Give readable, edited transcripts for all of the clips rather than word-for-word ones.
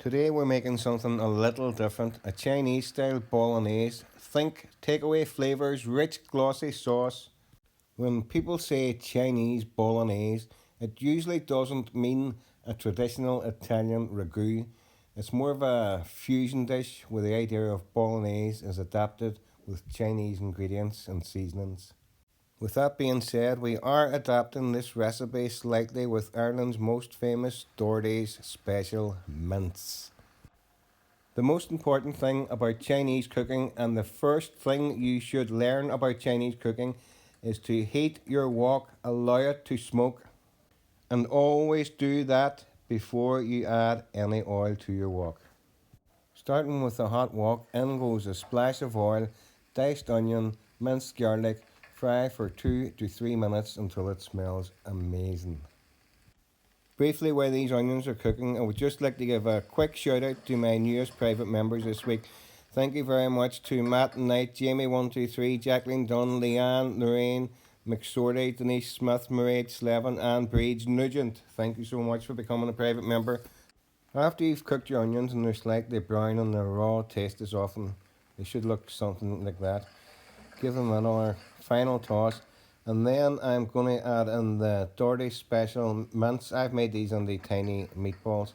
Today we're making something a little different, a Chinese style bolognese. Think takeaway flavours, rich glossy sauce. When people say Chinese bolognese, it usually doesn't mean a traditional Italian ragù. It's more of a fusion dish where the idea of bolognese is adapted with Chinese ingredients and seasonings. With that being said, we are adapting this recipe slightly with Ireland's most famous Doherty's special mince. The most important thing about Chinese cooking, and the first thing you should learn about Chinese cooking, is to heat your wok, allow it to smoke, and always do that before you add any oil to your wok. Starting with a hot wok, in goes a splash of oil, diced onion, minced garlic. Fry for 2 to 3 minutes until it smells amazing. Briefly, while these onions are cooking, I would just like to give a quick shout out to my newest private members this week. Thank you very much to Matt Knight, Jamie123, Jacqueline Dunn, Leanne, Lorraine, McSorley, Denise Smith, Mairead Slevin, and Breeds Nugent. Thank you so much for becoming a private member. After you've cooked your onions and they're slightly brown and the raw taste is off, they should look something like that. Give them another final toss, and then I'm going to add in the Doherty special mince. I've made these into tiny meatballs.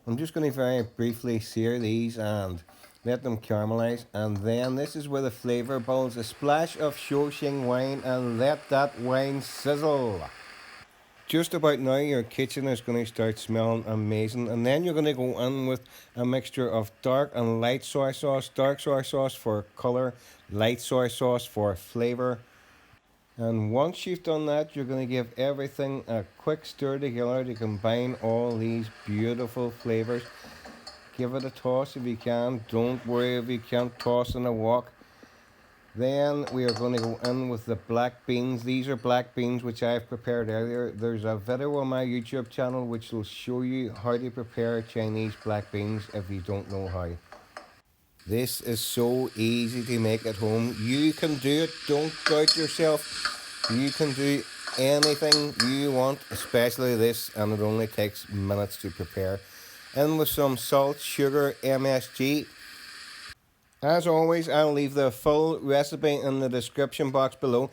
I'm just going to very briefly sear these and let them caramelize, and then this is where the flavour builds. A splash of Shaoxing wine and let that wine sizzle. Just about now your kitchen is going to start smelling amazing, and then you're going to go in with a mixture of dark and light soy sauce. Dark soy sauce for colour, light soy sauce for flavour. And once you've done that, you're going to give everything a quick stir together to combine all these beautiful flavours. Give it a toss if you can. Don't worry if you can't toss in a wok. Then we are going to go in with the black beans. These are black beans which I've prepared earlier. There's a video on my YouTube channel which will show you how to prepare Chinese black beans if you don't know how. This is so easy to make at home. You can do it. Don't doubt yourself. You can do anything you want, especially this, and it only takes minutes to prepare. In with some salt, sugar, MSG. As always, I'll leave the full recipe in the description box below.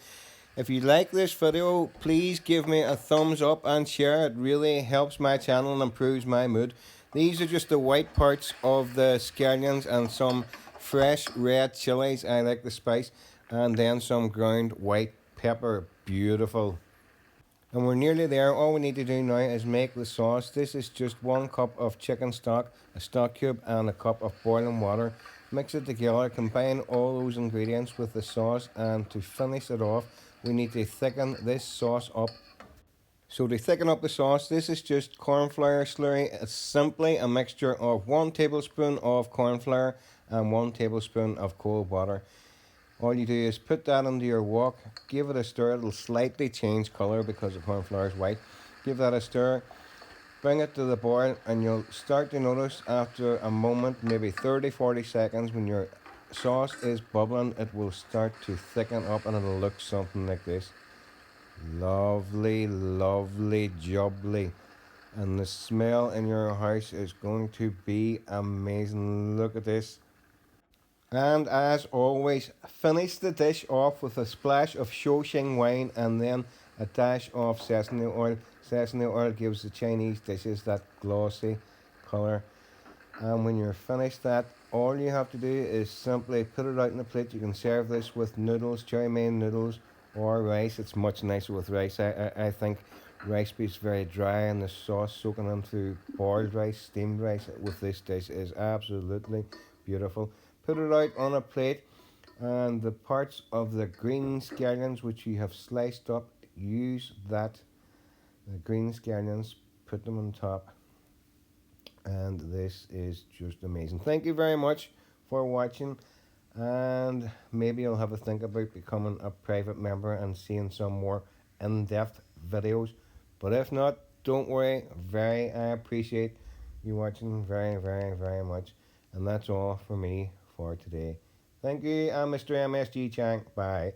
If you like this video, please give me a thumbs up and share. It really helps my channel and improves my mood. These are just the white parts of the scallions and some fresh red chilies. I like the spice. And then some ground white pepper. Beautiful. And we're nearly there. All we need to do now is make the sauce. This is just 1 cup of chicken stock, a stock cube, and a cup of boiling water. Mix it together, combine all those ingredients with the sauce, and to finish it off, we need to thicken this sauce up. So to thicken up the sauce, this is just corn flour slurry. It's simply a mixture of 1 tablespoon of corn flour and 1 tablespoon of cold water. All you do is put that into your wok, give it a stir. It'll slightly change colour because the corn flour is white. Give that a stir. Bring it to the boil, and you'll start to notice after a moment, maybe 30-40 seconds, when your sauce is bubbling, it will start to thicken up and it'll look something like this. Lovely, lovely, jubbly. And the smell in your house is going to be amazing. Look at this. And as always, finish the dish off with a splash of Shaoxing wine and then a dash of sesame oil. Sesame oil gives the Chinese dishes that glossy colour. And when you're finished that, all you have to do is simply put it out in a plate. You can serve this with noodles, zhajiangmian noodles, or rice. It's much nicer with rice. I think rice is very dry, and the sauce soaking in through boiled rice, steamed rice with this dish is absolutely beautiful. Put it out on a plate, and the parts of the green scallions which you have sliced up, use that. The green scallions, put them on top, and this is just amazing. Thank you very much for watching, and maybe I'll have a think about becoming a private member and seeing some more in-depth videos. But if not, don't worry. I appreciate you watching very, very, very much. And that's all for me for today. Thank you. I'm Mr. MSG Chang. Bye.